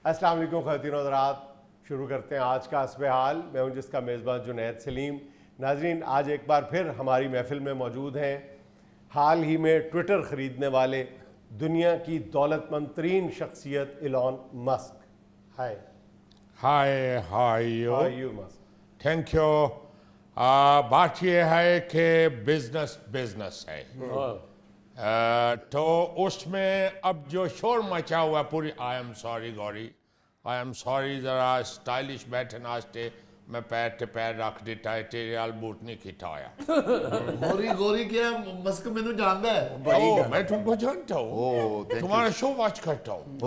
السلام علیکم خواتین و حضرات، شروع کرتے ہیں آج کا حسب حال۔ میں ہوں جس کا میزبان جنید سلیم۔ ناظرین، آج ایک بار پھر ہماری محفل میں موجود ہیں حال ہی میں ٹویٹر خریدنے والے دنیا کی دولت مند ترین شخصیت ایلون مسک۔ ہائے ہائی مسک؟ Thank you. بات یہ ہے کہ بزنس ہے، تو اس میں اب جو شور مچا ہوا پوری آئی ایم سوری گوری، آئی ایم سوری، ذرا اسٹائلش بیٹھے ناستے میں پیر تے پیر رکھ دیتا ہے، تیرے ال بوٹ نہیں کھٹایا۔ گوری کیا مسک میں نے جانتا ہے؟ میں تم کو جانتا ہوں، تمہارا شو واچ کرتا ہوں۔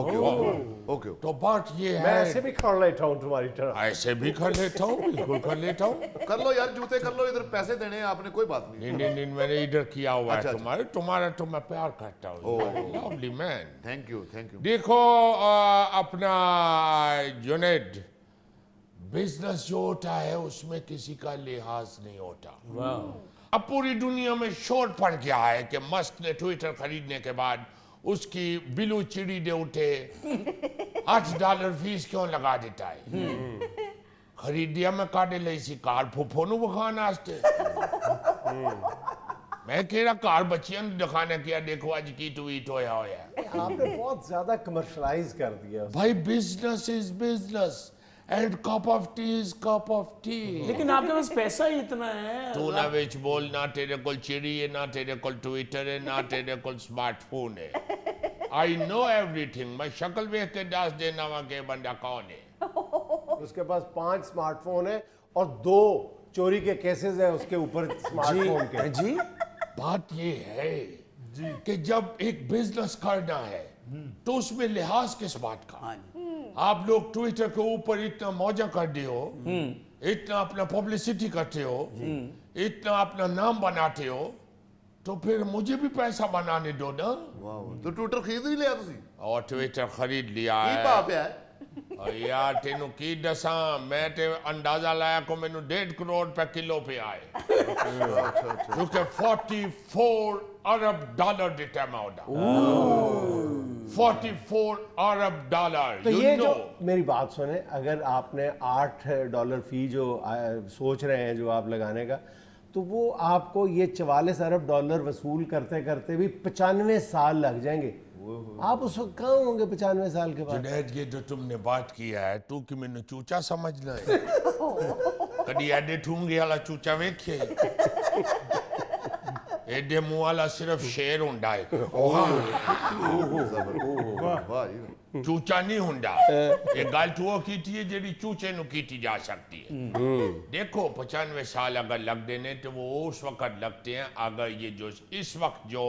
تو بات یہ میں ہے، ایسے بھی کر لیتا ہوں تمہاری طرح۔ ایسے بھی کر لیتا ہوں، بالکل کر لیتا ہوں۔ کر لو یار، جوتے کر لو، ادھر پیسے دینے ہیں آپ نے، کوئی بات نہیں۔ نہیں میں نے ادھر کیا ہوا ہے تمہارا تو میں پیار کرتا ہوں۔ Lovely man, thank you thank you. دیکھو اپنا جنید، بزنس جو ہوتا ہے اس میں کسی کا لحاظ نہیں ہوتا۔ اب پوری دنیا میں شور پڑ گیا ہے کہ مسک نے ٹویٹر خریدنے کے بعد اس کی بلو چڑی دے اٹھے $8 فیس کیوں لگا دیتا ہے۔ خرید دیا میں کاٹے لئی سی کار پھوپھو نو بخانا آستے، میں کہہ رہا کار بچیاں دکھانا کیا، دیکھو آج کی ٹویٹ ہویا ہویا ہے۔ آپ نے بہت زیادہ کمرشلائز کر دیا۔ بھائی business is business and cup of T is cup of T. لیکن آپ کے پاس پیسہ ہی اتنا ہے۔ تو نہ ویچ بول، نہ تیرے کول چڑی ہے، نہ تیرے کول ٹویٹر ہے، نہ تیرے کول سمارٹ فون ہے۔ آئی نو ایوری تھنگ، میں شکل ویکھ کے دس دینا وا کہ بندہ کون ہے۔ اس کے پاس 5 سمارٹ فون ہیں اور 2 چوری کے کیسز ہیں اس کے اوپر سمارٹ فون کے۔ جی بات یہ ہے کہ جب ایک بزنس کرنا ہے تو اس میں لحاظ کس بات کا؟ آپ لوگ ٹویٹر کے اوپر اتنا موجہ کر دی ہو، اتنا اپنا پبلسٹی کرتے ہو، اتنا اپنا نام بناتے ہو، تو پھر مجھے بھی پیسہ بنانے دو نا۔ تو ٹویٹر خرید ہی لیا تسی؟ اور ٹویٹر خرید لیا کی ہے۔ پا پہ ہے؟ یار تینوں کی دساں، میں تے اندازہ لایا کو میں نو 1.5 کروڑ پہ کلو پہ آئے، کیونکہ $44 ارب دیتا میں ہوتا۔ $44 ارب۔ تو یہ جو میری بات سنیں، اگر آپ نے $8 فی جو سوچ رہے ہیں جو آپ لگانے کا، تو وہ آپ کو یہ $44 ارب وصول کرتے کرتے بھی 95 سال لگ جائیں گے۔ آپ اس وقت کہاں ہوں گے 95 سال کے بعد؟ جنید، یہ جو تم نے بات کیا ہے تو کہ میں نے چوچا سمجھنا ہے؟ کدی ایڈے ٹھونگے والا چوچا ویکھے؟ ایڈے منہ والا صرف شیر ہوندا ہے، چوچا نہیں ہوندا۔ یہ گل تو کیتی ہے جیڑی چوچے نو کیتی جا سکتی ہے۔ دیکھو 95 سال اگر لگ دینے تو وہ اس وقت لگتے ہیں اگر یہ جو اس وقت جو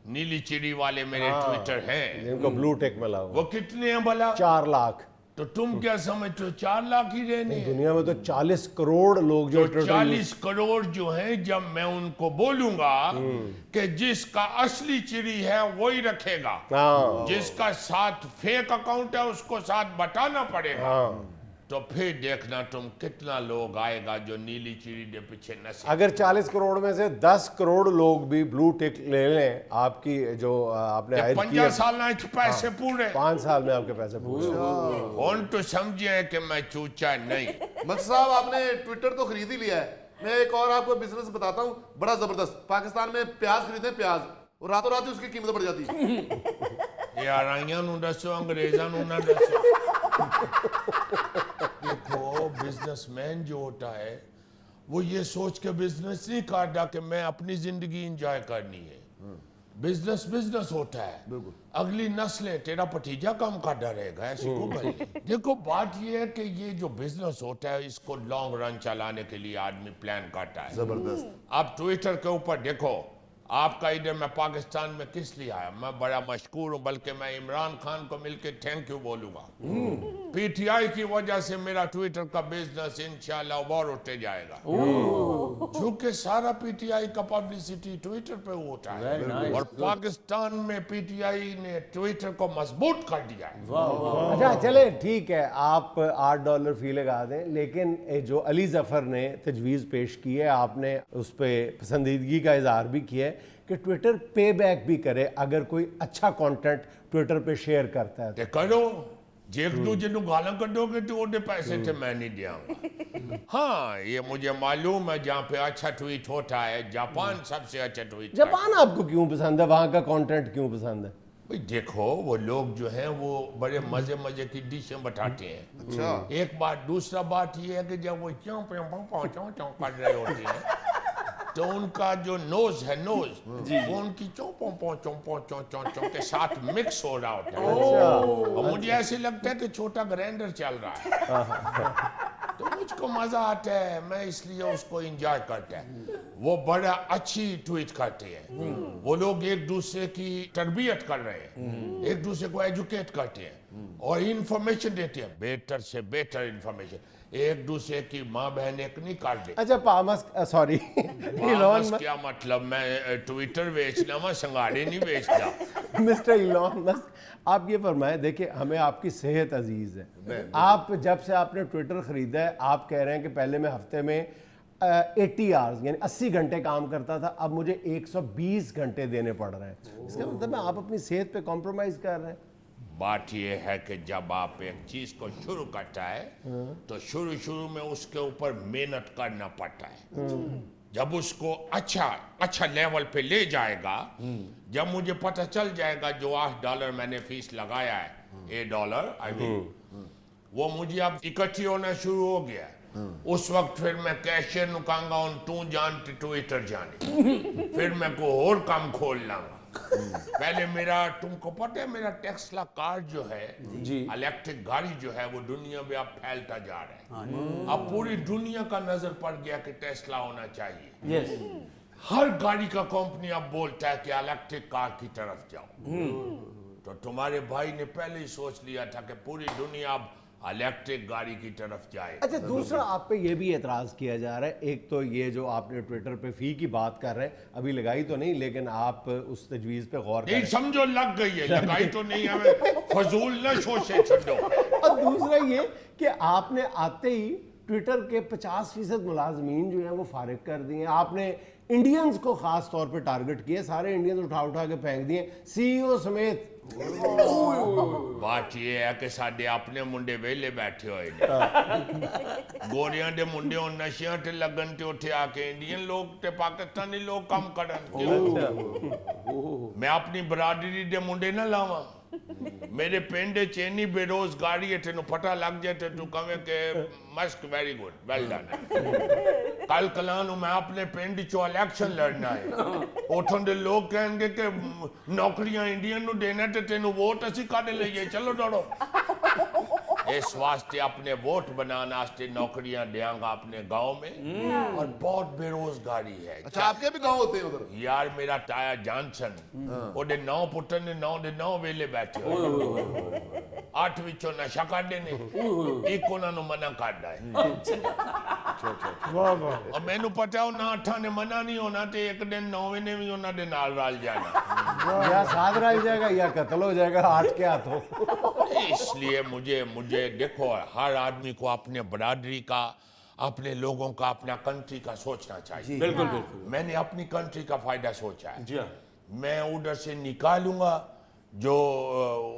نیلی چڑی والے میرے ٹویٹر ہیں جن کو بلو ٹیک ملا ہوا، وہ کتنے ہیں بھلا؟ 4 لاکھ۔ تو تم کیا سمجھتے ہو 4 لاکھ ہی رہنے ہیں؟ دنیا میں تو 40 کروڑ لوگ جو تو 40 کروڑ جو ہیں، جب میں ان کو بولوں گا کہ جس کا اصلی چڑی ہے وہی رکھے گا، جس کا ساتھ فیک اکاؤنٹ ہے اس کو ساتھ بتانا پڑے گا، تو پھر دیکھنا تم کتنا لوگ آئے گا جو نیلی چڑی دے پیچھے نسے۔ اگر 40 کروڑ میں سے 10 کروڑ لوگ بھی بلو ٹک لے لیں، آپ کی جو آپ نے عائد کی 50 سال نہ پیسے پورے، 5 سال میں آپ کے پیسے پورے۔ ان تو سمجھے کہ میں چوچا نہیں۔ مسک صاحب، آپ نے ٹویٹر تو خرید ہی لیا ہے، میں ایک اور آپ کو بزنس بتاتا ہوں بڑا زبردست۔ پاکستان میں پیاز خریدیں، پیاز، اور راتوں رات ہی اس کی قیمت بڑھ جاتی ہے۔ یہ آرائیاں نو دسو، انگریزاں نو نہ دسو۔ دیکھو بزنس مین جو ہوتا ہے وہ یہ سوچ کے بزنس نہیں کرتا کہ میں اپنی زندگی انجوائے کرنی ہے۔ بزنس ہوتا ہے، اگلی نسلیں تیرا پتیجا کام کرتا رہے گا، ایسی کو بھائی۔ دیکھو بات یہ ہے کہ یہ جو بزنس ہوتا ہے اس کو لانگ رن چلانے کے لیے آدمی پلان کرتا ہے۔ زبردست۔ اب ٹویٹر کے اوپر دیکھو، آپ کا ادھر میں پاکستان میں کس لیے آیا؟ میں بڑا مشکور ہوں، بلکہ میں عمران خان کو مل کے تھینک یو بولوں گا۔ پی ٹی آئی کی وجہ سے میرا ٹویٹر کا بزنس انشاءاللہ اور اٹھتے جائے گا، چونکہ سارا پی ٹی آئی کا پبلسٹی ٹویٹر پہ ہوتا ہے، اور پاکستان میں پی ٹی آئی نے ٹویٹر کو مضبوط کر دیا ہے۔ اچھا چلیں ٹھیک ہے، آپ $8 فی لگا دیں، لیکن جو علی ظفر نے تجویز پیش کی ہے، آپ نے اس پہ پسندیدگی کا اظہار بھی کیا ہے کہ ٹویٹر پے بیک بھی کرے اگر کوئی اچھا کانٹینٹ ٹویٹر پہ شیئر کرتا ہے۔ کہ کرو، ਜੇ ਇੱਕ ਦੂਜੇ ਨੂੰ ਗਾਲਾਂ ਕੱਢੋਗੇ तो ਉਹਦੇ पैसे थे मैं नहीं दियांगा। हाँ ये मुझे मालूम है जहाँ पे अच्छा ट्वीट होता है जापान सबसे अच्छा ट्वीट जापान आपको क्यों पसंद है, वहाँ का कंटेंट क्यों पसंद है? भाई देखो वो लोग जो हैं वो बड़े मजे मजे की डिशें बताते हैं। अच्छा एक बात, दूसरा बात ये है कि जब वो चौं कर रहे होते हैं तो उनका जो नोज है नोज वो उनकी चौं के साथ मिक्स हो रहा होता है और मुझे ऐसे लगता है कि छोटा ग्राइंडर चल रहा है तो मुझको मजा आता है, मैं इसलिए उसको एंजॉय करता है। वो बड़ा अच्छी ट्वीट करते हैं, वो लोग एक दूसरे की तरबियत कर रहे हैं, एक दूसरे को एजुकेट करते हैं और इंफॉर्मेशन देते हैं, बेहतर से बेहतर इंफॉर्मेशन, एक दूसरे की माँ बहन एक नहीं काट दे। अच्छा पामस सॉरी इलॉन क्या मतलब, मैं ट्विटर बेचना मैं संगाड़े नहीं बेचता। मिस्टर इलॉन मस्क, आप ये फरमाएं, देखिए हमें आपकी सेहत अजीज है। आप जब से आपने ट्विटर खरीदा है, आप कह रहे हैं कि पहले मैं हफ्ते में 80 आवर्स यानी 80 घंटे काम करता था, अब मुझे 120 घंटे देने पड़ रहे हैं। इसका मतलब है आप अपनी सेहत पे कॉम्प्रोमाइज कर रहे हैं। बात यह है कि जब आप एक चीज को शुरू करता है तो शुरू में उसके ऊपर मेहनत करना पड़ता है। जब उसको अच्छा लेवल पे ले जाएगा, जब मुझे पता चल जाएगा जो $8 मैंने फीस लगाया है, $8 आई मीन वो मुझे अब इकट्ठी होना शुरू हो गया है, उस वक्त फिर मैं कैशियर नु कहूंगा उन तू जान ट्विटर जाने फिर मैं को और काम खोल लाऊंगा। पहले मेरा, तुमको पता है मेरा टेस्ला कार जो है इलेक्ट्रिक गाड़ी जो है वो दुनिया में अब फैलता जा रहा है। अब पूरी दुनिया का नजर पड़ गया कि टेस्ला होना चाहिए। यस हर गाड़ी का कंपनी अब बोलता है कि इलेक्ट्रिक कार की तरफ जाओ। तो तुम्हारे भाई ने पहले ही सोच लिया था कि पूरी दुनिया अब इलेक्ट्रिक गाड़ी की तरफ जाए। अच्छा दूसरा आप पे ये भी एतराज़ किया जा रहा है, एक तो ये जो आपने ट्विटर पे फी की बात कर रहे हैं, अभी लगाई तो नहीं लेकिन आप उस तजवीज़ पे गौर नहीं करें। समझो लग गई है, लगाई तो नहीं, हमें फजूल न शोशे छोड़ो। और दूसरा ये कि आपने आते ही ट्विटर के 50% मुलाजमीन जो हैं वो फारिग कर दिए। आपने इंडियंस को खास तौर पे टारगेट किए, सारे इंडियंस उठा के फेंक दिए, सीईओ समेत। बात ये है कि साडे अपने मुंडे वेले बैठे हुए ने गोरियां दे मुंडे और नशियां ते लगन ते उठे आके इंडियन लोग ते पाकिस्तानी लोग कम करन। मैं अपनी बरादरी दे मुंडे ना लावा, मेरे पिंड चेनी बेरोजगारी है, तेन पता लग जाए तो तू कहे के Musk very good well done. कल कलां मैं अपने पिंड चो इलेक्शन लड़ना है, उठों दे लोग कहेंगे कि नौकरियां इंडियन नु देना ते तेन वोट असी कद लईए, चलो दौड़ो। इस वास्ते अपने वोट बनाने वास्ते नौकरियां देंगा अपने गांव में और बहुत बेरोजगारी है। अच्छा आपके भी गांव होते हैं उधर? यार मेरा ताया जॉनसन ओदे 9 पुत्र ने 9 वेले बैठे हो 8 विचों नशा काढ़े ने, एक उन्हां नु मना काढ़दा है। और मैनू पता उन्हां 8 ने मना नहीं होना ते एक दिन 9वें ने भी उन्हां दे नाल रल जाना, या साथ रह जाएगा या कत्ल हो जाएगा 8 के हाथों। इसलिए मुझे देखो हर आदमी को अपने बरादरी का, अपने लोगों का, अपना कंट्री का सोचना चाहिए। बिल्कुल बिल्कुल मैंने अपनी कंट्री का फायदा सोचा है। जी हाँ मैं उधर से निकालूंगा जो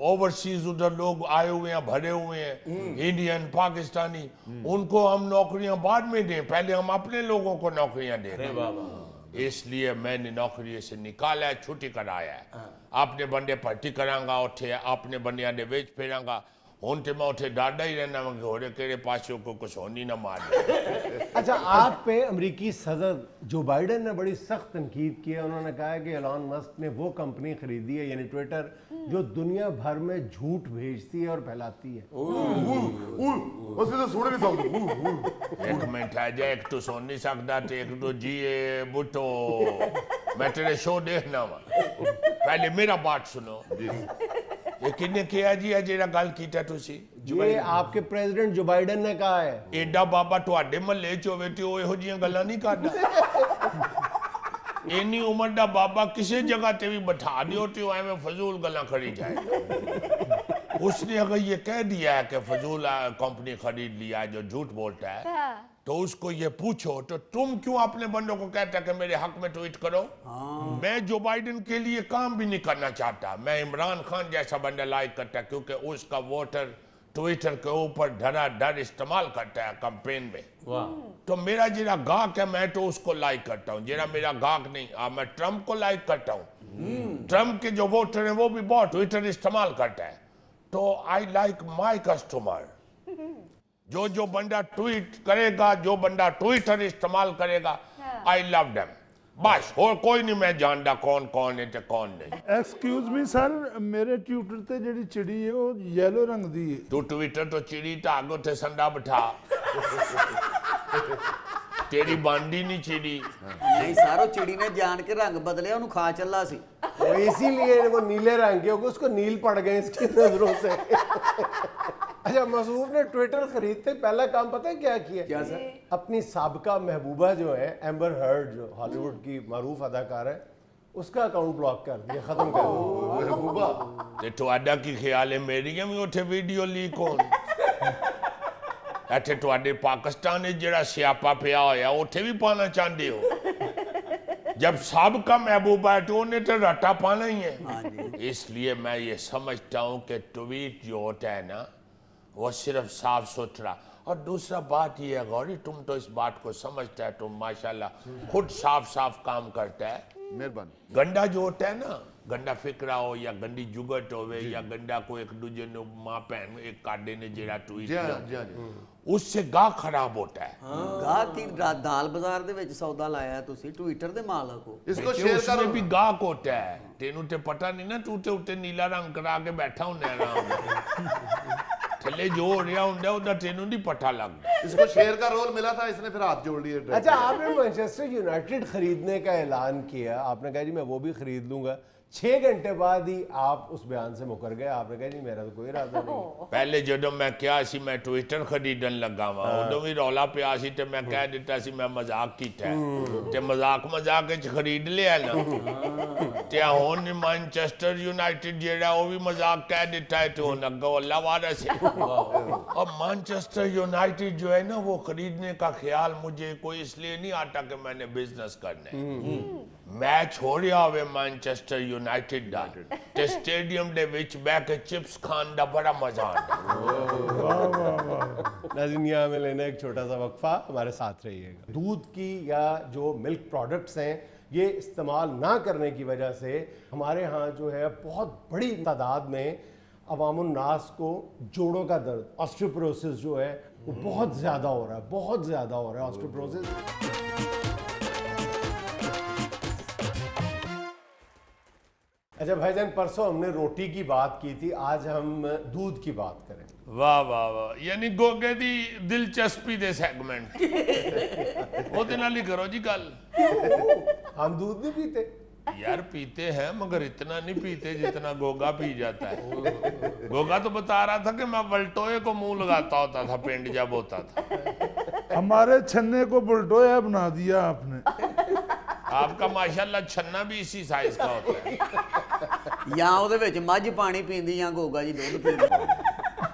ओवरसीज उधर लोग आए हुए हैं, भरे हुए हैं, इंडियन पाकिस्तानी, उनको हम नौकरियां बाद में दें, पहले हम अपने लोगों को नौकरियां दें। इसलिए मैंने नौकरी से निकाला है, छुट्टी कराया है। अपने बंदे भर्ती करांगा, उठे अपने बंदियां दे वेच फेरांगा, हुन ते मैं उठे डाडा ही रहना मैं घोड़े केड़े पासों को कुछ होनी ना मार दे। अच्छा आप पे अमेरिकी सदर जो बाइडेन ने बड़ी सख्त तनकीद की है, उन्होंने कहा है कि एलॉन मस्क ने वो कंपनी खरीदी है यानी ट्विटर जो दुनिया भर में झूठ भेजती है और फैलाती है। उसने तो सुन नहीं सकता। एक मिनट आ जाए, एक तो सुन नहीं सकता ते एक तो जिए बुटो, मैं तेरे शो देखना वा, पहले मेरा बात सुनो। ये किन्ने किया जी जेड़ा गल कीता तुसी? ये आपके प्रेसिडेंट जो बाइडेन ने कहा है। एडा बाबा तुहाडे महल्ले च होवे ते ओ इहो जियां गल्लां नहीं करदा। इन्नी उम्र दा बाबा किसी जगह ते भी बैठा दियो ते ओ एवें फजूल गल्लां करी जाए। उसने अगर ये कह दिया है कि फजूल कंपनी खरीद लिया है जो झूठ बोलता है, तो उसको ये पूछो तो तुम क्यों अपने बंदों को कहता है कि मेरे हक में ट्वीट करो? मैं जो बाइडेन के लिए काम भी नहीं करना चाहता, मैं इमरान खान जैसा बंदा लाइक करता क्योंकि उसका वोटर ट्विटर के ऊपर धड़ाधड़ इस्तेमाल करता है कैंपेन में। वाह तो मेरा जिरा गाहक है मैं तो उसको लाइक करता हूँ, जिरा मेरा गाहक नहीं मैं ट्रम्प को लाइक करता हूँ। ट्रम्प के जो वोटर है वो भी बहुत ट्विटर इस्तेमाल करता है, तो आई लाइक माई कस्टमर। जो बंदा ट्वीट करेगा, जो बंदा ट्विटर इस्तेमाल करेगा, आई लव देम। बस और कोई नहीं मैं जानता कौन कौन है ते कौन नहीं। ਐਕਸਕਿਊਜ਼ ਮੀ ਸਰ, ਮੇਰੇ ਟਵਿੱਟਰ ਤੇ ਜਿਹੜੀ ਚਿੜੀ ਹੈ ਉਹ ਯੈਲੋ ਰੰਗ ਦੀ ਹੈ। तू ट्विटर तो चिड़ी ढाग उठे संडा बिठा तेरी बांडी नहीं चिड़ी। नहीं सर, वो चिड़ी ने जान के रंग बदलिया, ਉਹਨੂੰ खा चला सी। वो इसीलिए वो नीले रंग के होंगे, उसको नील पड़ गए इसकी नजरों से। अच्छा, मसूफ ने ट्विटर खरीदते पहला काम पता है क्या किया? क्या सर? अपनी साबका महबूबा जो है एम्बर हर्ड, जो हॉलीवुड की मारूफ अदाकार है, उसका अकाउंट ब्लॉक कर दिया, खत्म कर दिया। महबूबा ते ਤੁਹਾਡਾ ਕੀ ਖਿਆਲ ਹੈ ਮੇਰੀਆਂ ਵੀ ਉੱਥੇ ਵੀਡੀਓ ਲੀਕ ਹੋਣ? ਇੱਥੇ ਤੁਹਾਡੇ ਪਾਕਿਸਤਾਨ ਵਿੱਚ ਜਿਹੜਾ ਸਿਆਪਾ ਪਿਆ ਹੋਇਆ ਉੱਥੇ ਵੀ ਪਾਣਾ ਚਾਹੁੰਦੇ ਹੋ? जब सबका महबूबा है तो उन्हें तो रट्टा पाना ही है। इसलिए मैं ये समझता हूँ कि ट्वीट जो होता है ना वो सिर्फ साफ सुथरा। और दूसरा बात ये है गौरी, तुम तो इस बात को समझता है, तुम माशाल्लाह खुद साफ साफ काम करता है। मेहरबानी। गंदा जो होता है ना, गंदा फिक्रा हो या गंदी जुगत होवे या गंदा को एक दूजे ने मां बहन एक काटे ने जेड़ा ट्वीट जी हाँ किया, जी हाँ जी। उससे गाह खराब होता है। ਗਾਹ ਕੀ ਦਾਲ ਬਾਜ਼ਾਰ ਦੇ ਵਿੱਚ ਸੌਦਾ ਲਾਇਆ ਤੁਸੀਂ, ਟਵਿੱਟਰ ਦੇ मालक हो। इसको कि शेयर उसमें करो। भी गाहक होता है। तेनू ते पता नहीं ना, तू ते उत्ते नीला रंग करा के बैठा होना आराम नाल। थल्ले जो हो रहा हुंदा ओदा तेनू नहीं पता लगदा। इसको शेयर का रोल मिला था, इसने फिर हाथ जोड़ लिए। अच्छा, आपने मैनचेस्टर यूनाइटेड खरीदने का ऐलान किया, आपने कहा जी मैं वो भी खरीद लूंगा। 6 घंटे बाद ही आप उस बयान से मुकर गए। आपने कहा जी मेरा तो कोई इरादा नहीं। पहले जदों मैं क्या सी मैं ट्विटर खरीदन लगा वा, उदों भी रौला पिया सी ते मैं कह दिता सी मैं मजाक कीता है ते मजाक विच खरीद लिया ना। ते हुण मैनचेस्टर यूनाइटेड जेड़ा वो भी मजाक कह दिता है, तो हुण अग्गों अल्लाह वारस है। अब मैनचेस्टर यूनाइटेड जो है ना वो खरीदने का ख्याल मुझे कोई इसलिए नहीं आता कि मैंने बिजनेस करना है। मैच हो रहा होवे मैनचेस्टर यूनाइटेड दा ते स्टेडियम दे विच बैठ के चिप्स खान दा बड़ा मजा आता। नाज़रीन, यहाँ में लेना एक छोटा सा वक्फा, हमारे साथ रहिएगा। दूध की या जो मिल्क प्रोडक्ट्स हैं ये इस्तेमाल ना करने की वजह से हमारे यहाँ जो है बहुत बड़ी तादाद में अवामुन्नास को जोड़ों का दर्द, ऑस्टियोपोरोसिस जो है वो बहुत ज़्यादा हो रहा है, बहुत ज़्यादा हो रहा है ऑस्टियोपोरोसिस। अच्छा भाईजान, परसों हमने रोटी की बात की थी, आज हम दूध की बात करें। वाह वाह वाह, यानी गोगे दी दिलचस्पी दे सेगमेंट ओदे नाल ही करो जी गल। हम दूध नहीं पीते यार, पीते हैं मगर इतना नहीं पीते जितना गोगा पी जाता है। गोगा तो बता रहा था कि मैं वल्टोए को मुंह लगाता होता था पिंड जब होता था। हमारे छन्ने को बुलडोया बना दिया आपने। आपका माशाल्लाह छन्ना भी इसी साइज का होता है। ਜਾਂ ਉਹਦੇ ਵਿੱਚ ਮੱਝ ਪਾਣੀ ਪੀਂਦੀ ਜਾਂ ਗੋਗਾ ਜੀ ਦੁੱਧ ਪੀਂਦੀ।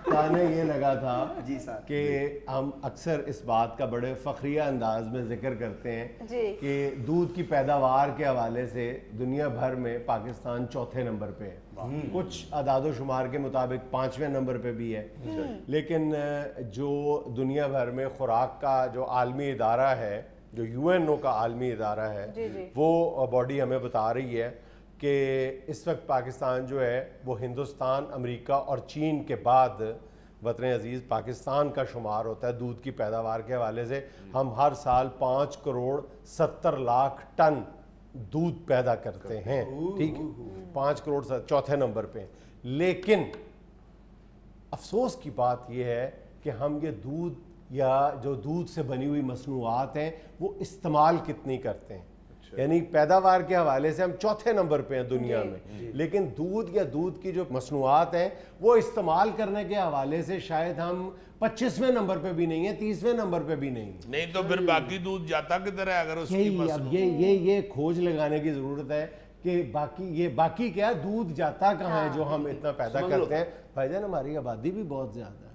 कहने ये लगा था जी सर। कि हम अक्सर इस बात का बड़े फ़ख्रिया अंदाज में जिक्र करते हैं जी। कि दूध की पैदावार के हवाले से दुनिया भर में पाकिस्तान चौथे नंबर पे है, कुछ अदादो शुमार के मुताबिक 5वें नंबर पे भी है। लेकिन जो दुनिया भर में खुराक का जो आलमी इदारा है, जो यूएनओ का आलमी इदारा है, जी, जी। वो बॉडी हमें बता रही है कि इस वक्त पाकिस्तान जो है वो हिंदुस्तान, अमेरिका और चीन के बाद वतन अजीज़ पाकिस्तान का शुमार होता है दूध की पैदावार के हवाले से। हम हर साल 5 करोड़ 70 लाख टन दूध पैदा करते हैं, ठीक है, 5 करोड़ चौथे नंबर पे। लेकिन अफसोस की बात यह है कि हम ये दूध या जो दूध से बनी हुई मसनूआत हैं वो इस्तेमाल कितनी करते हैं। यानी पैदावार के हवाले से हम चौथे नंबर पे हैं दुनिया में, लेकिन दूध या दूध की जो मसनूआत हैं वो इस्तेमाल करने के हवाले से शायद हम 25वें नंबर पे भी नहीं है, 30वें नंबर पे भी नहीं है। नहीं तो फिर बाकी दूध जाता किधर है अगर उसकी यही अब ये खोज लगाने की ज़रूरत है कि बाकी क्या दूध जाता कहाँ है जो हम इतना पैदा करते हैं। भाईजान, हमारी आबादी भी बहुत ज़्यादा है,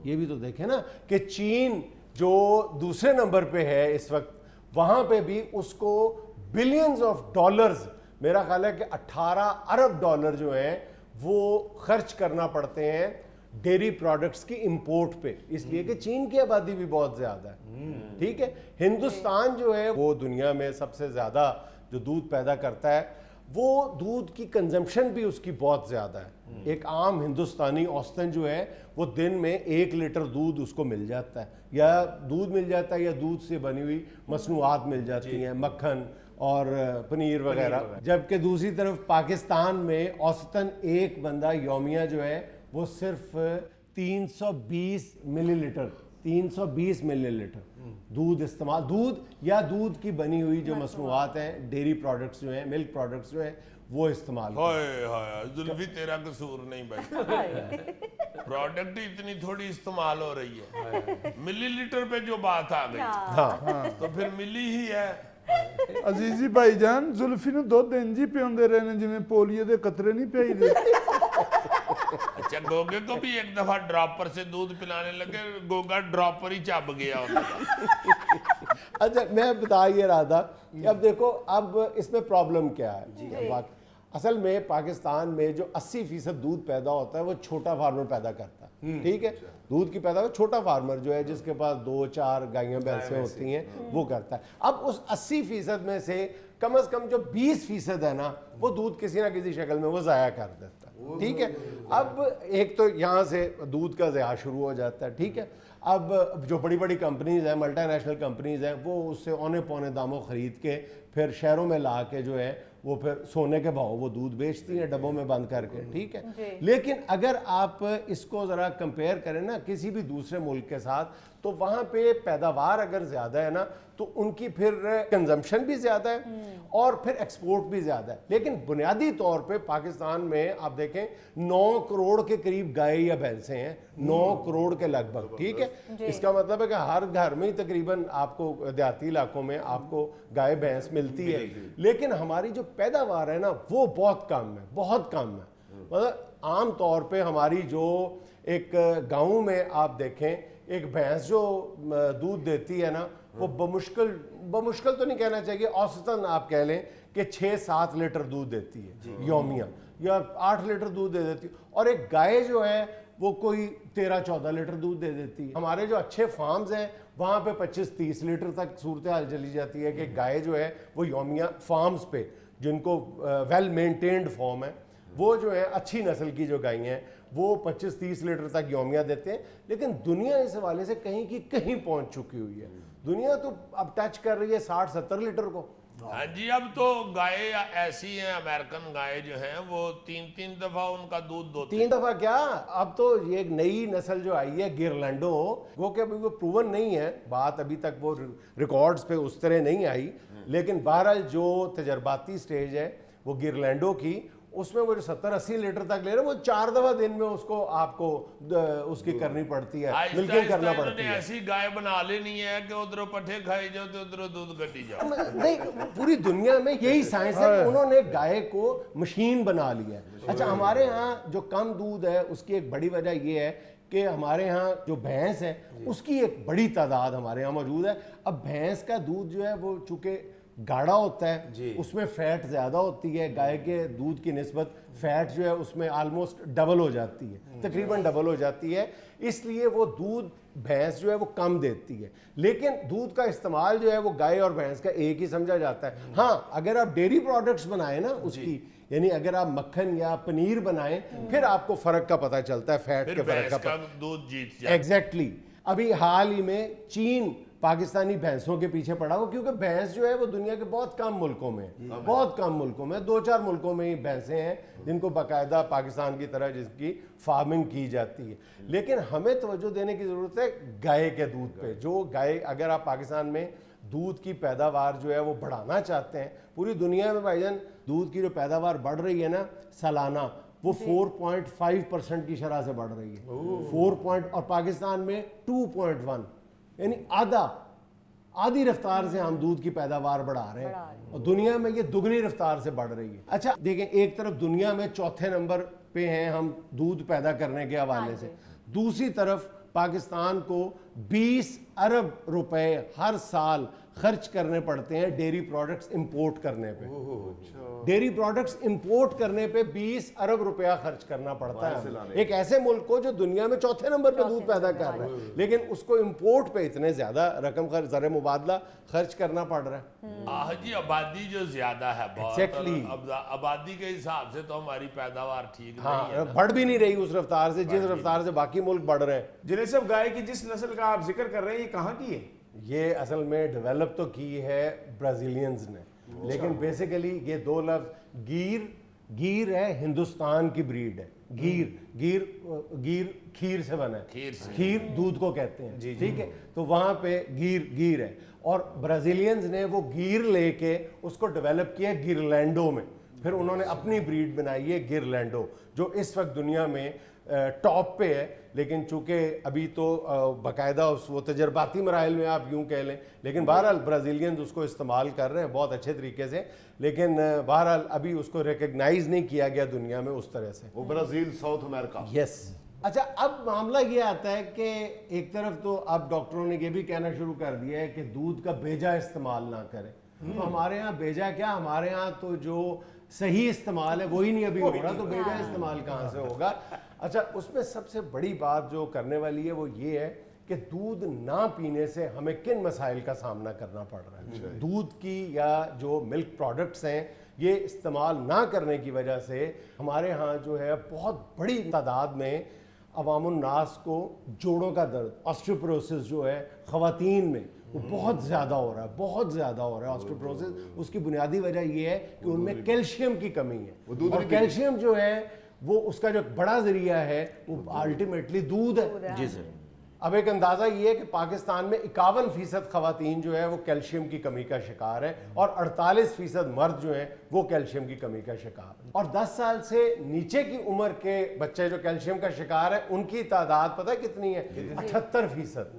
ये भी तो देखें ना कि चीन जो दूसरे नंबर पे है इस वक्त, वहाँ पे भी उसको बिलियंस ऑफ डॉलर्स, मेरा ख्याल है कि 18 अरब डॉलर जो हैं वो खर्च करना पड़ते हैं डेयरी प्रोडक्ट्स की इंपोर्ट पे, इसलिए कि चीन की आबादी भी बहुत ज़्यादा है। ठीक है, हिंदुस्तान जो है वो दुनिया में सबसे ज़्यादा जो दूध पैदा करता है, वो दूध की कंजम्पशन भी उसकी बहुत ज़्यादा है। एक आम हिंदुस्तानी औसतन जो है वो दिन में 1 लीटर दूध उसको मिल जाता है, या दूध मिल जाता है या दूध से बनी हुई मसनूआत मिल जाती हैं, मक्खन और पनीर वगैरह। जबकि दूसरी तरफ पाकिस्तान में औसतन एक बंदा यौमिया जो है वो सिर्फ 320 मिलीलीटर दूध इस्तेमाल, दूध या दूध की बनी हुई जो मसनूआत हैं, डेयरी प्रोडक्ट्स जो हैं, मिल्क प्रोडक्ट्स जो हैं, वो इस्तेमाल। हाय हाय जुल्फी, तेरा कसूर नहीं भाई, प्रोडक्ट इतनी थोड़ी इस्तेमाल हो रही है, मिलीलीटर पे जो बात आ गई हाँ, तो फिर मिली ही है। ਅਜ਼ੀਜ਼ੀ ਭਾਈ ਜਾਨ ਜ਼ੁਲਫੀ ਨੂੰ ਦੁੱਧ ਇੰਜ ਹੀ ਪਿਆਉਂਦੇ ਰਹੇ ਨੇ ਜਿਵੇਂ ਪੋਲੀਓ ਦੇ ਕਤਰੇ ਨਹੀਂ ਪਿਆਈਦੇ। अच्छा, गोगे को भी एक दफा ड्रॉपर से दूध पिलाने लगे, गोगा ड्रॉपर ही चब गया उनका। अच्छा, मैं बता ये रहा था कि अब देखो, अब इसमें प्रॉब्लम क्या है। असल में पाकिस्तान में जो 80% दूध पैदा होता है वो छोटा फार्मर पैदा करता है। ठीक है, दूध की पैदावार छोटा फार्मर जो है जिसके पास 2-4 गायें भैंसें होती हैं वो करता है। अब उस 80% में से कम जो 20% है ना, वो दूध किसी ना किसी शक्ल में वो ज़ाया कर देता है। ठीक है, अब एक तो यहाँ से दूध का ज़या शुरू हो जाता है। ठीक है, अब जो बड़ी बड़ी कंपनीज़ हैं, मल्टीनेशनल कंपनीज़ हैं, वो उससे औने पौने दामों ख़रीद के फिर शहरों में ला के जो है वो फिर सोने के भाव वो दूध बेचती हैं डब्बों में बंद करके। ठीक है, लेकिन अगर आप इसको ज़रा कंपेयर करें ना किसी भी दूसरे मुल्क के साथ, तो वहाँ पे पैदावार अगर ज़्यादा है ना तो उनकी फिर कंजम्पशन भी ज़्यादा है और फिर एक्सपोर्ट भी ज़्यादा है। लेकिन बुनियादी तौर पे पाकिस्तान में आप देखें 9 करोड़ के करीब गाय या भैंसें हैं, 9 करोड़ के लगभग। ठीक है, इसका मतलब है कि हर घर में ही तकरीबन आपको देहाती इलाकों में आपको गाय भैंस मिलती है, लेकिन हमारी जो पैदावार है ना वो बहुत कम है, बहुत कम है। मतलब आम तौर पे हमारी जो एक गाँव में आप देखें एक भैंस जो दूध देती है ना वो बमुश्किल तो नहीं कहना चाहिए, औसतन आप कह लें कि 6-7 लीटर दूध देती है यौमिया, या 8 लीटर दूध दे देती है। और एक गाय जो है वो कोई 13-14 लीटर दूध दे देती है। हमारे जो अच्छे फार्म्स हैं वहाँ पे 25-30 लीटर तक सूरत हाल चली जाती है कि गाय जो है वो यौमिया फार्म्स पे, जिनको वेल मेंटेन्ड फॉर्म है, वो जो है अच्छी नस्ल की जो गायें हैं वो 25-30 लीटर तक यौमिया देते हैं। लेकिन दुनिया इस हवाले से कहीं की कहीं पहुंच चुकी हुई है। दुनिया तो अब टच कर रही है 60-70 लीटर को। हाँ जी, अब तो गाय ऐसी हैं, अमेरिकन गाय जो हैं वो 3-3 दफा उनका दूध दोती 3 दफा क्या, अब तो ये एक नई नस्ल जो आई है गिरलैंडो, वो कि अभी वो प्रूवन नहीं है बात, अभी तक वो रिकॉर्ड्स पे उस तरह नहीं आई, लेकिन बहरहाल जो तजर्बाती स्टेज है वो गिरलैंडो की, उसमें वो जो 70-80 लीटर तक ले रहे हैं, वो 4 दफा दिन में उसको आपको उसकी करनी पड़ती है, मिल्किंग करना पड़ती है। ऐसी गाय बना लेनी है कि उधरों पट्ठे खाई जाओ तो उधरों दूध कटी जाओ। नहीं, पूरी दुनिया में यही साइंस है कि उन्होंने गाय को मशीन बना लिया है। अच्छा, हमारे यहाँ जो कम दूध है उसकी एक बड़ी वजह ये है कि हमारे यहाँ जो भैंस है उसकी एक बड़ी तादाद हमारे यहाँ मौजूद है। अब भैंस का दूध जो है वो चूँकि गाढ़ा होता है, उसमें फैट ज़्यादा होती है, गाय के दूध की निस्बत फैट जो है उसमें आलमोस्ट डबल हो जाती है, तकरीबन डबल हो जाती है, इसलिए वो दूध भैंस जो है वो कम देती है। लेकिन दूध का इस्तेमाल जो है वो गाय और भैंस का एक ही समझा जाता है। हाँ, अगर आप डेयरी प्रोडक्ट्स बनाएं ना उसकी, यानी अगर आप मक्खन या पनीर बनाएं, फिर आपको फ़र्क का पता चलता है, फैट के फ़र्क का पता। दूध जीत जाए। एग्जैक्टली। अभी हाल ही में चीन पाकिस्तानी भैंसों के पीछे पड़ा हो, क्योंकि भैंस जो है वो दुनिया के बहुत कम मुल्कों में, बहुत कम मुल्कों में, 2-4 मुल्कों में ही भैंसें हैं जिनको बाकायदा पाकिस्तान की तरह जिसकी फार्मिंग की जाती है। लेकिन हमें तवज्जो देने की ज़रूरत है गाय के दूध पे। जो गाय, अगर आप पाकिस्तान में दूध की पैदावार जो है वो बढ़ाना चाहते हैं, पूरी दुनिया में भाईजान दूध की जो पैदावार बढ़ रही है ना सालाना, वो 4.5% की शरह से बढ़ रही है, 4 और पाकिस्तान में 2.1, यानी आधी रफ्तार से हम दूध की पैदावार बढ़ा रहे हैं, और दुनिया में ये दुगनी रफ्तार से बढ़ रही है। अच्छा देखें, एक तरफ दुनिया में 4थे नंबर पे हैं हम दूध पैदा करने के हवाले से, दूसरी तरफ पाकिस्तान को 20 अरब रुपए हर साल خرچ کرنے پڑتے ہیں ڈیری پروڈکٹس امپورٹ کرنے پہ. ڈیری پروڈکٹس امپورٹ کرنے پہ 20 ارب روپیہ خرچ کرنا پڑتا ہے ایک ایسے ملک کو جو دنیا میں چوتھے نمبر پہ دودھ پیدا کر رہا ہے, لیکن اس کو امپورٹ پہ اتنے زیادہ رقم زر مبادلہ خرچ کرنا پڑ رہا ہے. جی آبادی جو زیادہ ہے بہت, Exactly. آبادی کے حساب سے تو ہماری پیداوار ٹھیک نہیں ہاں ہے, بڑھ بھی نہیں رہی اس رفتار سے جس رفتار سے باقی ملک بڑھ رہے ہیں. جنید صاحب, گائے کی جس نسل کا آپ ذکر کر رہے ہیں یہ کہاں کی ہے؟ یہ اصل میں ڈیولپ تو کی ہے برازیلینز نے, لیکن بیسیکلی یہ دو لفظ گیر ہے, ہندوستان کی بریڈ ہے. گیر کھیر سے بنا ہے, کھیر دودھ کو کہتے ہیں, ٹھیک ہے, تو وہاں پہ گیر ہے, اور برازیلینز نے وہ گیر لے کے اس کو ڈیولپ کیا گیرلینڈو میں, پھر انہوں نے اپنی بریڈ بنائی ہے گیرلینڈو جو اس وقت دنیا میں ٹاپ پہ ہے. لیکن چونکہ ابھی تو باقاعدہ وہ تجرباتی مراحل میں آپ یوں کہہ لیں, لیکن بہرحال برازیلینز اس کو استعمال کر رہے ہیں بہت اچھے طریقے سے, لیکن بہرحال ابھی اس کو ریکگنائز نہیں کیا گیا دنیا میں اس طرح سے. وہ برازیل ساؤتھ امریکہ. یس. اچھا, اب معاملہ یہ آتا ہے کہ ایک طرف تو اب ڈاکٹروں نے یہ بھی کہنا شروع کر دیا ہے کہ دودھ کا بیجا استعمال نہ کریں. تو ہمارے ہاں بیجا کیا, ہمارے ہاں تو جو صحیح استعمال ہے وہی نہیں ابھی ہو رہا, تو بیجا استعمال کہاں سے ہوگا. اچھا, اس میں سب سے بڑی بات جو کرنے والی ہے وہ یہ ہے کہ دودھ نہ پینے سے ہمیں کن مسائل کا سامنا کرنا پڑ رہا ہے. دودھ کی یا جو ملک پروڈکٹس ہیں یہ استعمال نہ کرنے کی وجہ سے ہمارے ہاں جو ہے بہت بڑی تعداد میں عوام الناس کو جوڑوں کا درد, آسٹریوپروسس جو ہے خواتین میں وہ بہت زیادہ ہو رہا ہے, بہت زیادہ ہو رہا ہے آسٹریوپروسس. اس کی بنیادی وجہ یہ ہے کہ ان میں کیلشیم کی کمی ہے, اور کیلشیم جو ہے وہ اس کا جو بڑا ذریعہ ہے وہ الٹیمیٹلی دودھ ہے. جی سر. اب ایک اندازہ یہ ہے کہ پاکستان میں 51% خواتین جو ہے وہ کیلشیم کی کمی کا شکار ہے, اور 48% مرد جو ہیں وہ کیلشیم کی کمی کا شکار ہیں. اور 10 سال سے نیچے کی عمر کے بچے جو کیلشیم کا شکار ہیں ان کی تعداد پتہ کتنی ہے؟ 78%.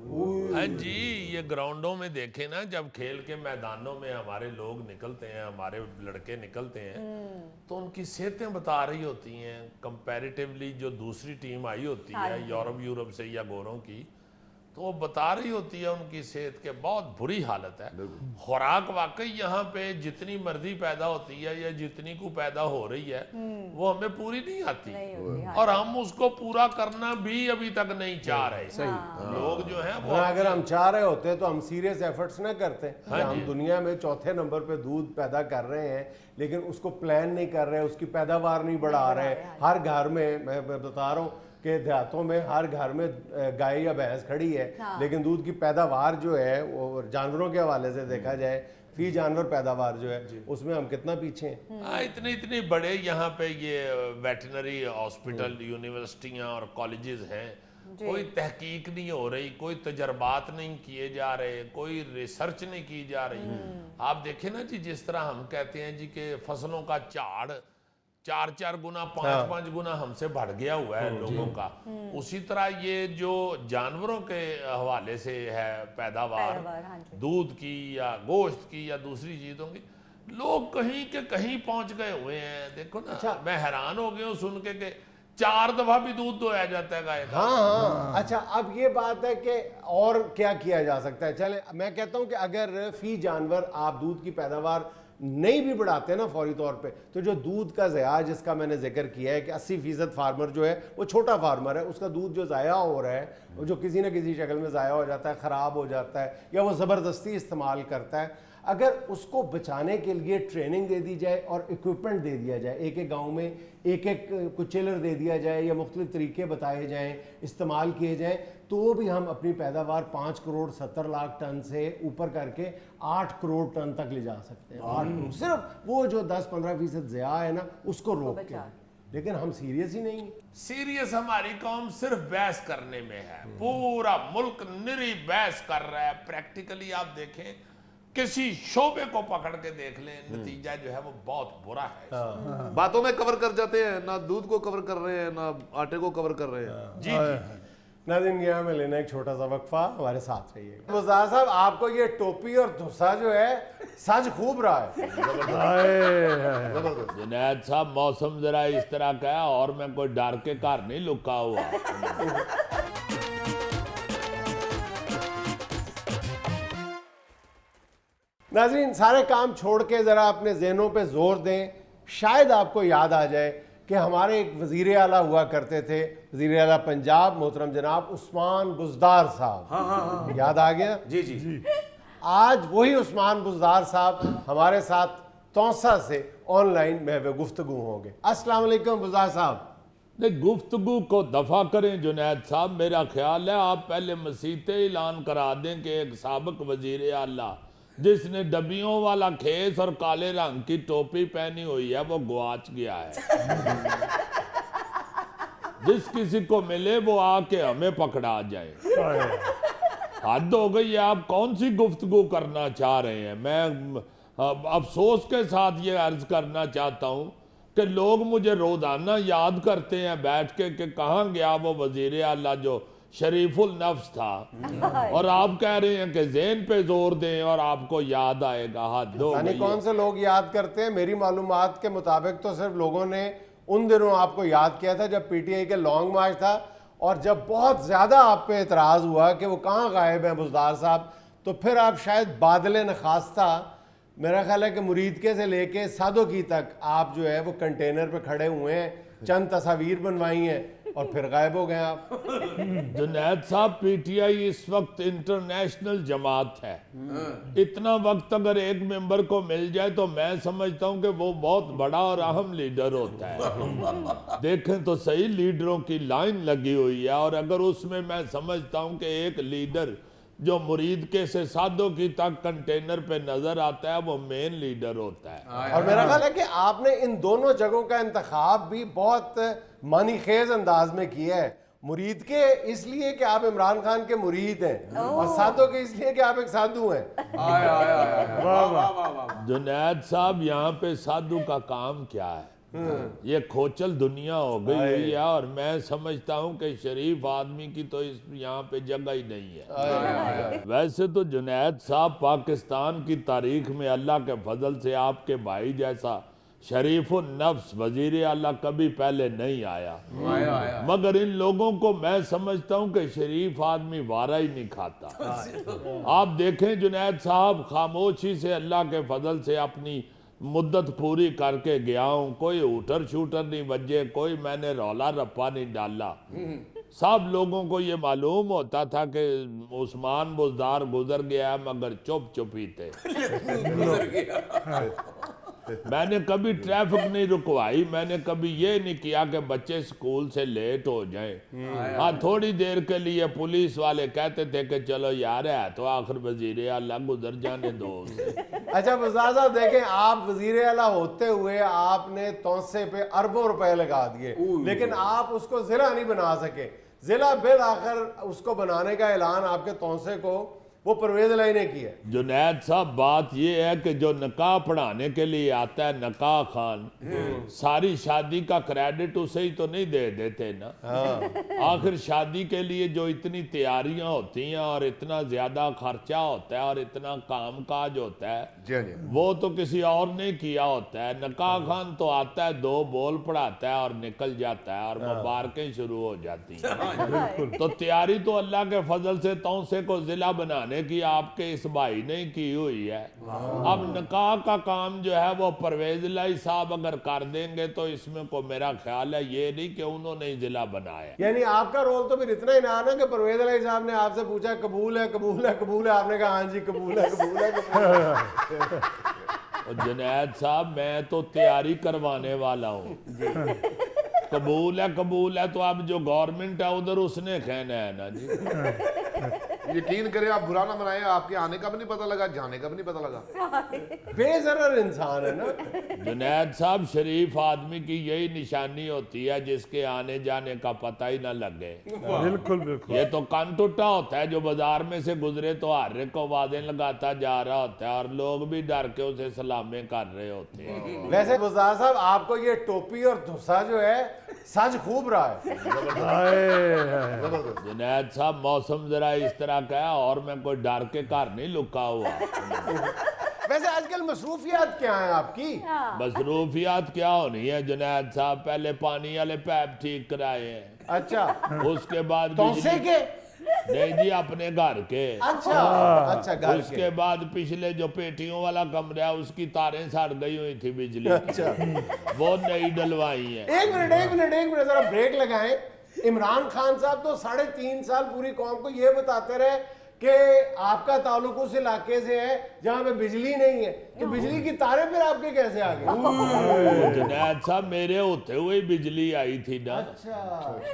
ہاں جی, یہ گراؤنڈوں میں دیکھیں نا, جب کھیل کے میدانوں میں ہمارے لوگ نکلتے ہیں, ہمارے لڑکے نکلتے ہیں, تو ان کی صحتیں بتا رہی ہوتی ہیں کمپیریٹیولی جو دوسری ٹیم آئی ہوتی ہے یورپ سے یا گوروں کی, تو وہ بتا رہی ہوتی ہے ان کی صحت کے بہت بری حالت ہے. خوراک واقعی یہاں پہ جتنی مرضی پیدا ہوتی ہے یا جتنی کو پیدا ہو رہی ہے وہ ہمیں پوری نہیں آتی, اور ہم اس کو پورا کرنا بھی ابھی تک نہیں چاہ رہے. لوگ جو ہیں وہ اگر ہم چاہ رہے ہوتے تو ہم سیریس ایفرٹس نہ کرتے. ہم دنیا میں چوتھے نمبر پہ دودھ پیدا کر رہے ہیں, لیکن اس کو پلان نہیں کر رہے, اس کی پیداوار نہیں بڑھا رہے. ہر گھر میں بتا رہا ہوں کہ دیہاتوں میں ہر گھر میں گائے یا بھینس کھڑی ہے, لیکن دودھ کی پیداوار جو ہے وہ جانوروں کے حوالے سے دیکھا جائے, فی جانور پیداوار جو ہے اس میں ہم کتنا پیچھے ہیں. اتنے بڑے یہاں پہ یہ ویٹنری ہاسپٹل, یونیورسٹیاں اور کالجز ہیں, کوئی تحقیق نہیں ہو رہی, کوئی تجربات نہیں کیے جا رہے, کوئی ریسرچ نہیں کی جا رہی. آپ دیکھیں نا جی, جس طرح ہم کہتے ہیں جی کہ فصلوں کا جھاڑ 4 گنا 5 گنا ہم سے بڑھ گیا ہوا ہے لوگوں کا, اسی طرح یہ جو جانوروں کے حوالے سے ہے پیداوار دودھ کی یا گوشت کی یا دوسری چیزوں کی, لوگ کہیں کے کہیں پہنچ گئے ہوئے ہیں. دیکھو نا, میں حیران ہو گیا ہوں سن کے کہ 4 دفعہ بھی دودھ دھویا جاتا ہے گائے کا. ہاں. اچھا, اب یہ بات ہے کہ اور کیا کیا جا سکتا ہے. چلے میں کہتا ہوں کہ اگر فی جانور آپ دودھ کی پیداوار نہیں بھی بڑھاتے نا فوری طور پہ, تو جو دودھ کا ضیاع جس کا میں نے ذکر کیا ہے کہ 80% فارمر جو ہے وہ چھوٹا فارمر ہے, اس کا دودھ جو ضائع ہو رہا ہے وہ جو کسی نہ کسی شکل میں ضائع ہو جاتا ہے, خراب ہو جاتا ہے, یا وہ زبردستی استعمال کرتا ہے, اگر اس کو بچانے کے لیے ٹریننگ دے دی جائے اور اکوپمنٹ دے دیا جائے, ایک گاؤں میں ایک کچھ چیلر دے دیا جائے یا مختلف طریقے بتائے جائیں, استعمال کیے جائیں, تو بھی ہم اپنی پیداوار 5 کروڑ 70 لاکھ ٹن سے اوپر کر کے 8 کروڑ ٹن تک لے جا سکتے ہیں. 8 کروڑ, صرف وہ جو 10-15% ضیاع ہے نا اس کو روک کے. لیکن ہم سیریس ہی نہیں ہیں. سیریس ہماری قوم صرف بحث کرنے میں ہے, پورا ملک نری بحث کر رہا ہے. پریکٹیکلی آپ دیکھیں, کسی شعبے کو پکڑ کے دیکھ لیں, نتیجہ جو ہے وہ بہت برا ہے. باتوں میں کور کر جاتے ہیں, نہ دودھ کو کور کر رہے ہیں نہ آٹے کو کور کر رہے ہیں. جی جی. ناظرین, یہاں میں لینا ایک چھوٹا سا وقفہ, ہمارے ساتھ رہیے گا. وزار صاحب, آپ کو یہ ٹوپی اور دھسا جو ہے سج خوب رہا ہے. جنید صاحب, موسم ذرا اس طرح کا ہے, اور میں کوئی ڈر کے گھر نہیں لکا ہوا. नाज़रीन, सारे काम छोड़ के ज़रा अपने ज़हनों पे जोर दें, शायद आपको याद आ जाए कि हमारे एक वज़ीर आला हुआ करते थे, वज़ीर आला पंजाब मोहतरम जनाब उस्मान बुज़दार साहब। याद आ गया? जी जी। आज वही उस्मान बुज़दार साहब हमारे साथ तौसा से ऑनलाइन महव गुफ्तगू होंगे। अस्सलाम वालेकुम बुज़दार साहब। नहीं, गुफ्तगू को दफा करें जुनैद साहब, मेरा ख्याल है आप पहले मसीते ऐलान करा दें कि एक साबिक वजीर आला जिसने डबियों वाला खेस और काले रंग की टोपी पहनी हुई है वो गुआच गया है। जिस किसी को मिले वो आके हमें पकड़ा जाए। हद हो गई है, आप कौन सी गुफ्तगू करना चाह रहे हैं? मैं अफसोस के साथ ये अर्ज करना चाहता हूँ कि लोग मुझे रोजाना याद करते हैं बैठ के कि कहाँ गया वो वजीर आला जो शरीफुल नफ्स था, और आप कह रहे हैं कि ज़हन पे जोर दें और आपको याद आएगा। हद हो यानी गई कौन है। से लोग याद करते हैं? मेरी मालूमात के मुताबिक तो सिर्फ लोगों ने उन दिनों आपको याद किया था जब पीटीआई के लॉन्ग मार्च था, और जब बहुत ज़्यादा आप पे एतराज़ हुआ कि वो कहाँ गायब हैं बुज़दार साहब, तो फिर आप शायद बादल नखास्ता, मेरा ख्याल है कि मुरीदके से लेके सादोकी तक आप जो है वो कंटेनर पे खड़े हुए हैं, चंद तस्वीर बनवाई हैं और फिर गायब हो गए आप। जुनैद साहब, पीटीआई इस वक्त इंटरनेशनल जमात है। इतना वक्त अगर एक मेंबर को मिल जाए तो मैं समझता हूँ कि वो बहुत बड़ा और अहम लीडर होता है। देखें तो सही, लीडरों की लाइन लगी हुई है, और अगर उसमें मैं समझता हूँ कि एक लीडर जो मुरीद के से सादों की तक कंटेनर पे नजर आता है वो मेन लीडर होता है। और मेरा ख्याल है कि आपने इन दोनों जगहों का इंतखाब भी बहुत मानी खेज अंदाज में किया है। मुरीद के इसलिए कि आप इमरान खान के मुरीद हैं, और साधु के इसलिए कि आप एक साधु हैं। जुनैद साहब, यहाँ पे साधु का काम क्या है? ये खोचल दुनिया हो गई हुई है, और मैं समझता हूँ कि शरीफ आदमी की तो इस यहाँ पे जगह ही नहीं है। वैसे तो जुनैद साहब, पाकिस्तान की तारीख में अल्लाह के फजल से आपके भाई जैसा शरीफुल नफ्स वजीर आला कभी पहले नहीं आया। मगर इन लोगों को मैं समझता हूँ कि शरीफ आदमी वारा ही नहीं खाता। आप देखें जुनैद साहब, खामोशी से अल्लाह के फजल से अपनी मुद्दत पूरी करके गया हूँ, कोई हूटर शूटर नहीं बजे, कोई मैंने रौला रप्पा नहीं डाला। सब लोगों को ये मालूम होता था कि उस्मान बुज़दार गुजर गया, मगर चुप चुप ही थे। मैंने कभी ट्रैफिक नहीं रुकवाई, मैंने कभी ये नहीं किया कि बच्चे स्कूल से लेट हो जाएं। हाँ, थोड़ी देर के लिए पुलिस वाले कहते थे कि चलो यार है तो आखिर वजीर आला, गुजर जाने दो उसे। अच्छा बुज़दार साहब, देखें, आप वजीर आला होते हुए आपने तौसे पे अरबों रुपए लगा दिए, लेकिन आप उसको जिला नहीं बना सके। जिला बिल आखिर उसको बनाने का ऐलान आपके तौसे को वो परवेज अलाई ने किया। जुनैद साहब, बात ये है कि जो निकाह पढ़ाने के लिए आता है निकाह खान, सारी शादी का क्रेडिट उसे ही तो नहीं दे देते ना। आखिर शादी के लिए जो इतनी तैयारियां होती हैं और इतना ज्यादा खर्चा होता है और इतना काम काज होता है, वो तो किसी और ने किया होता है। निकाह खान तो आता है, दो बोल पढ़ाता है और निकल जाता है, और मुबारकें शुरू हो जाती हैं। तो तैयारी तो अल्लाह के फजल से तौसे को जिला बनाने की आपके इस भाई ने की हुई है। अब निकाह का काम जो है वो परवेज लाई साहब अगर कर देंगे तो इसमें को मेरा ख्याल है ये नहीं कि उन्होंने ही जिला बनाया। यानी आपका रोल तो फिर इतना ही ना आना कि परवेज अलाई साहब ने आपसे पूछा कबूल है कबूल है कबूल है, आपने कहा हाँ जी कबूल है कबूल है कबूल है। जुनैद साहब, मैं तो तैयारी करवाने वाला हूँ। कबूल है तो अब जो गवर्नमेंट है उधर उसने कहना है ना जी। यकीन करें, आप बुरा ना मनाएं, आपके आने का भी नहीं पता लगा, जाने का भी नहीं पता लगा। बेजरर इंसान है ना जुनैद साहब, शरीफ आदमी की यही निशानी होती है जिसके आने जाने का पता ही ना लगे। बिल्कुल बिल्कुल। ये तो कान टूटा होता है जो बाजार में से गुजरे तो हर एक को वादे लगाता जा रहा होता है, और लोग भी डर के उसे सलामें कर रहे होते हैं। वैसे बुज़दार साहब, आपको ये टोपी और धुसा जो है सच खूब रहा है। जुनैद साहब, मौसम जरा इस तरह का है और मैं कोई डर के घर नहीं लुका हुआ। वैसे आजकल मसरूफियात क्या है आपकी? मसरूफियात क्या होनी है जुनैद साहब, पहले पानी वाले पैप ठीक कराए हैं, अच्छा, उसके बाद तौसे के नहीं जी, अपने घर के। अच्छा अच्छा, घर उसके के। बाद पिछले जो पेटियों वाला कमरा है उसकी तारें सड़ गई हुई थी बिजली की। अच्छा, वो नई डलवाई है। एक मिनट जरा ब्रेक लगाएं। इमरान खान साहब तो 3.5 साल पूरी कौम को ये बताते रहे कि आपका ताल्लुक उस इलाके से है जहां पे बिजली नहीं है, तो बिजली की तारें फिर आपके कैसे आ गई? जुनैद साहब, मेरे होते हुए बिजली आई थी ना। अच्छा,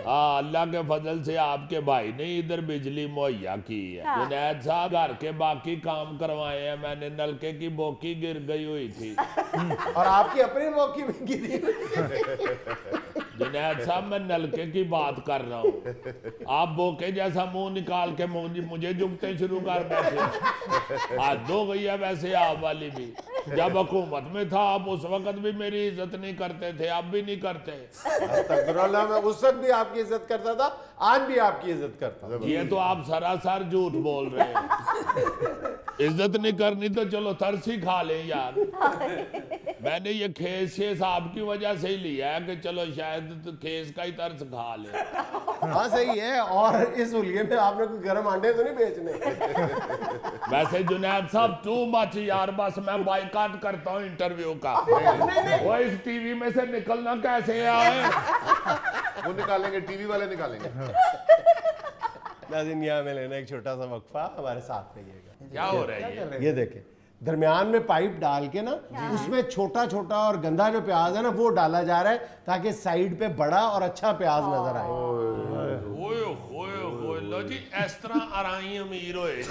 हाँ, अल्लाह के फजल से आपके भाई ने इधर बिजली मुहैया की है। जुनैद साहब, घर के बाकी काम करवाए हैं मैंने। नलके की बोकी गिर गई हुई थी। और आपकी अपनी मौकी भी गिरी। जुनैद साहब, मैं नलके की बात कर रहा हूँ। आप बोके जैसा मुंह निकाल के मुझे जुगते शुरू कर बैठे। हद हो गई है वैसे आप वाली भी। जब हुकूमत में था आप उस वक्त भी मेरी इज्जत नहीं करते थे, अब भी नहीं करते। अस्तगफिरुल्लाह, मैं उस वक्त भी आपकी इज्जत करता था, आज भी आपकी इज्जत करता हूं। ये तो आप सरासर झूठ बोल रहे हैं। इज्जत नहीं करनी तो चलो तरस ही खा लें यार। मैंने ये खेस शेस आपकी वजह से ही लिया है कि चलो शायद तो खेस का ही तरस खा ले। हाँ सही है, और इस हुलिये में आपने कोई गर्म अंडे तो नहीं बेचने? वैसे जुनैद साहब, टू मच यार, बस मैं बाइकाट करता हूँ इंटरव्यू का। वो इस टीवी में से निकलना कैसे आए? वो निकालेंगे, टीवी वाले निकालेंगे। नाज़रीन, यहाँ में लेना एक छोटा सा वक्फा, हमारे साथ रहिएगा। क्या हो रहा है ये देखें, दरमियान में पाइप डाल के ना उसमें छोटा छोटा और गंदा जो प्याज है ना वो डाला जा रहा है ताकि साइड पे बड़ा और अच्छा प्याज नजर आए। ओए होए होए, लो जी, इस तरह अराई अमीर होए जी।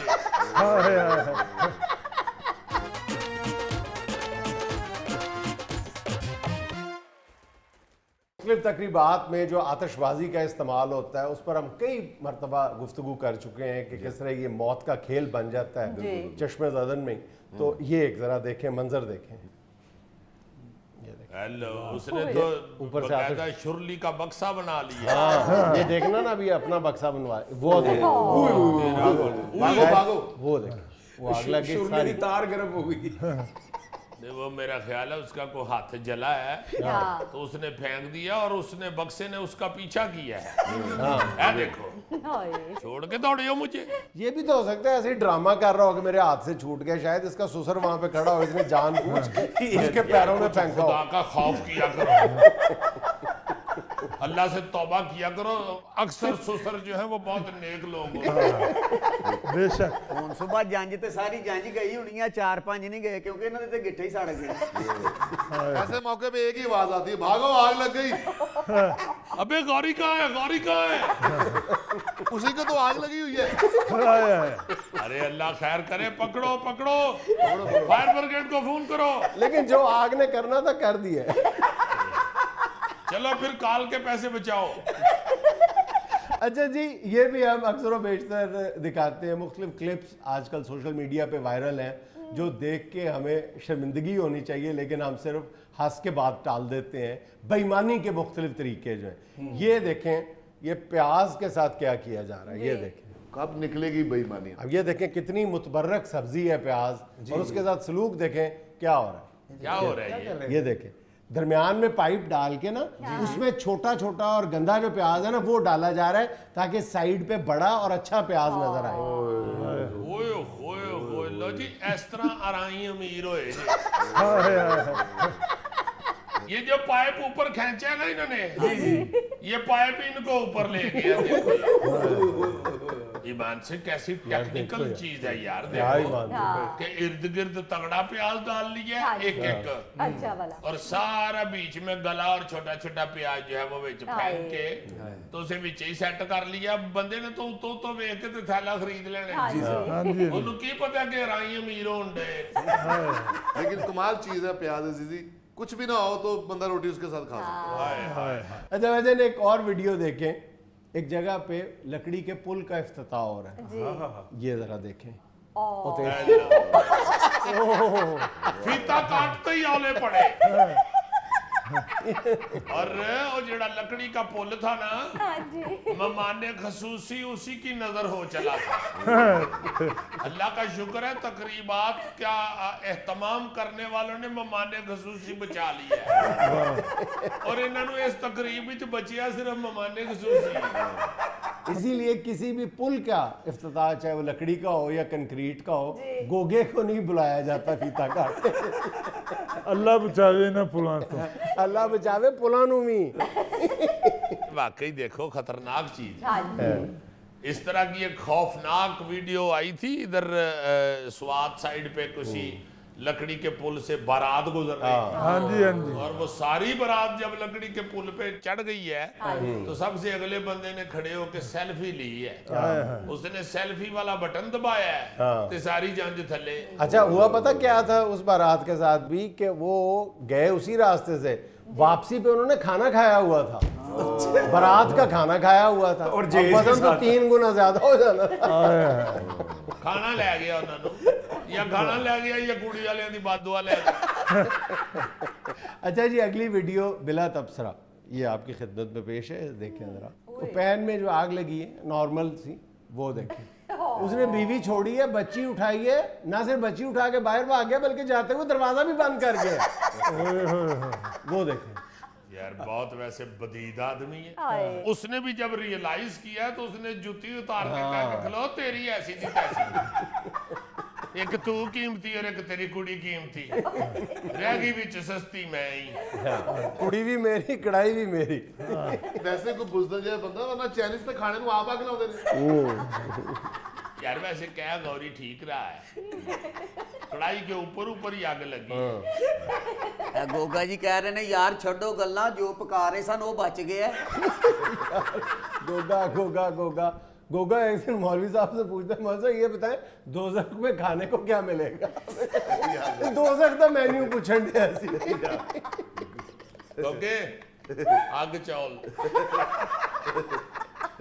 मुख्तलिफ तकरीबात में जो आतिशबाजी का इस्तेमाल होता है उस पर हम कई मरतबा गुफ्तगू कर चुके हैं कि किस तरह ये मौत का खेल बन जाता है चश्मे ज़दन में। तो ये एक ज़रा देखें, मंजर देखें। हेलो, उसने तो ऊपर से बकायदा शुरली का बक्सा बना लिया। हाँ, ये देखना ना, अभी अपना बक्सा बनवा, वो देखो, भागो भागो। वो देखो, वो अगला की शुरू सारी मेरी तार गर्म हो गई। नहीं, वो मेरा ख्याल है उसका कोई हाथ जला है तो उसने फेंक दिया और उसने बक्से ने उसका पीछा किया है। देखो, छोड़ के दौड़े हो मुझे। ये भी तो हो सकता है ऐसे ही ड्रामा कर रहा हो कि मेरे हाथ से छूट गया, शायद इसका ससुर वहां पे खड़ा हो, इसने जानबूझ के इसके पैरों में फेंका हो। खुदा का खौफ किया करो, अल्लाह से तौबा किया करो। अक्सर ससुर जो है वो बहुत नेक लोग होते हैं। बेशक ਹੁਣ ਸੁਬਾਹ ਜੰਜ ਤੇ ਸਾਰੀ ਜੰਜ ਗਈ ਹੋਣੀ ਆ, 4-5 ਨਹੀਂ ਗਏ ਕਿਉਂਕਿ ਇਹਨਾਂ ਦੇ ਤੇ ਗਿੱਠੇ ਹੀ ਸੜ ਗਏ। ऐसे मौके पे एक ही आवाज आती है, भागो आग लग गई। अबे गौरी कहाँ है, गौरी कहाँ है? उसी को तो आग लगी हुई है। आया है। अरे अल्लाह खैर करे, पकड़ो पकड़ो, फायर ब्रिगेड को फोन करो। लेकिन जो आग ने करना था कर दिया। चलो फिर काल के पैसे बचाओ। अच्छा जी, ये भी हम अक्सर व बेशतर दिखाते हैं, मुख्तलिफ क्लिप्स आजकल सोशल मीडिया पे वायरल हैं जो देख के हमें शर्मिंदगी होनी चाहिए लेकिन हम सिर्फ हंस के बात टाल देते हैं। बेईमानी के मुख्तलिफ तरीके जो हैं, ये देखें, ये प्याज के साथ क्या किया जा रहा है, ये देखें। कब निकलेगी बेईमानी? अब ये देखें कितनी मुतबर्रक सब्जी है प्याज, और उसके साथ सलूक देखें क्या हो रहा है। क्या हो रहा है ये देखें, दरमियान में पाइप डाल के ना उसमें छोटा छोटा और गंदा जो प्याज है ना वो डाला जा रहा है ताकि साइड पे बड़ा और अच्छा प्याज नजर आए। ओए होए होए, लो जी, इस तरह अराई अमीर होए जी। ये जो पाइप ऊपर खींचा ना इन्होंने, ये पाइप इनको ऊपर ले गया। ईमान से कैसी टेक्निकल चीज है यार। देखो कि इर्द गिर्द तगड़ा प्याज डाल लिया एक एक, अच्छा वाला, और सारा बीच में गला और छोटा छोटा प्याज जो है वो विच फेंक के तो उसे विच ही सेट कर लिया। बंदे ने तो वेख के ते थैला खरीद लेने। उन्हें की पता कि राई अमीर होंडे। लेकिन कमाल चीज है प्याज अजीजी, कुछ भी ना हो तो बंदा रोटी उसके साथ खा सकता है। अच्छा, वैसे एक और वीडियो देखें, एक जगह पे लकड़ी के पुल का इफ्तिताह हो रहा है, ये जरा देखें। फीता काटते ही औले पड़े। और वो जेड़ा लकड़ी का पुल था ना, मेहमान खसूसी उसी की नजर हो चला था। अल्लाह का शुक्र है तकरीबात का एहतमाम करने वालों ने मेहमान खसूसी बचा लिया है। और इन्होंने इस तकरीब विच बचिया सिर्फ मेहमान खसूसी। इसी लिए किसी भी पुल का इफ्तिताह चाहे वो लकड़ी का हो या कंक्रीट का हो, गोगे को नहीं बुलाया जाता फीता काटने। अल्लाह बचावे ना पुलां तो। अल्लाह बचावे पुलानू भी। वाकई देखो खतरनाक चीज। इस तरह की एक खौफनाक वीडियो आई थी इधर स्वात साइड पे किसी लकड़ी के पुल से बारात गुजर रही थी। हाँ जी हाँ जी। और वो सारी बारात जब लकड़ी के पुल पे चढ़ गई है तो सबसे अगले बंदे ने खड़े होकर सेल्फी ली है। उसने सेल्फी वाला बटन दबाया है तो सारी जंज थले। अच्छा हुआ पता क्या था उस बारात के साथ भी कि वो गए उसी रास्ते से, वापसी पे उन्होंने खाना खाया हुआ था, बारात का खाना खाया हुआ था और जहेज के वजन तो साथ। 3 गुना ज्यादा हो जाना था। खाना ले गया उन्होंने, या खाना ले गया या कुड़ी वाले दी बददुआ ले गया। अच्छा जी, अगली वीडियो बिला तबसरा ये आपकी खिदमत में पेश है, देखें जरा। तो पैन में जो आग लगी है नॉर्मल सी, वो देखें। उसने बीवी छोड़ी है, बच्ची उठाई है, ना सिर्फ बच्ची उठा के बाहर भाग गया बल्कि जाते हुए दरवाजा भी बंद कर गया। वो देखें यार बहुत वैसे बदीद आदमी है। उसने भी जब रियलाइज किया तो उसने जूती उतार के कहा कि खलो तेरी ऐसी थी तैसी, एक तू कीमती और एक तेरी कुड़ी कीमती, रह गई विच सस्ती मैं ही। कुड़ी भी मेरी, कढ़ाई भी मेरी। वैसे कोई बुजदल जिहा बंदा, वरना चाइनीज ते खाने ਨੂੰ ਆਪ ਆ ਕੇ ਲਾਉਂਦੇ ਨੇ। यार वैसे क्या गौरी ठीक रहा है, कढ़ाई के ऊपर ऊपर ही आग लगी। ਗੋਗਾ ਜੀ ਕਹਿ ਰਹੇ ਨੇ ਯਾਰ ਛੱਡੋ ਗੱਲਾਂ, ਜੋ ਪਕਾ ਰਹੇ ਸਨ ਉਹ ਬਚ ਗਿਆ। गोगा गोगा गोगा गोगा एक दिन मौलवी साहब से पूछता है, मौलवी साहब ये बताएं दोज़ख में खाने को क्या मिलेगा? दोज़ख का मेन्यू पूछने दे ऐसी। ओके आग चौल।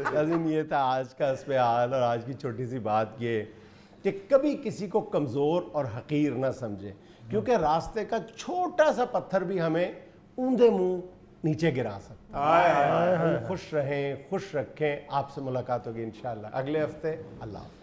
नाज़रीन ये था आज का इस्पे हाल, और आज की छोटी सी बात ये कि कभी किसी को कमज़ोर और हकीर ना समझे, क्योंकि रास्ते का छोटा सा पत्थर भी हमें ऊंधे मुंह नीचे गिरा सकता है। खुश रहें, खुश रखें। आपसे मुलाकात होगी इंशाअल्लाह अगले हफ्ते। अल्लाह हाफ़िज़।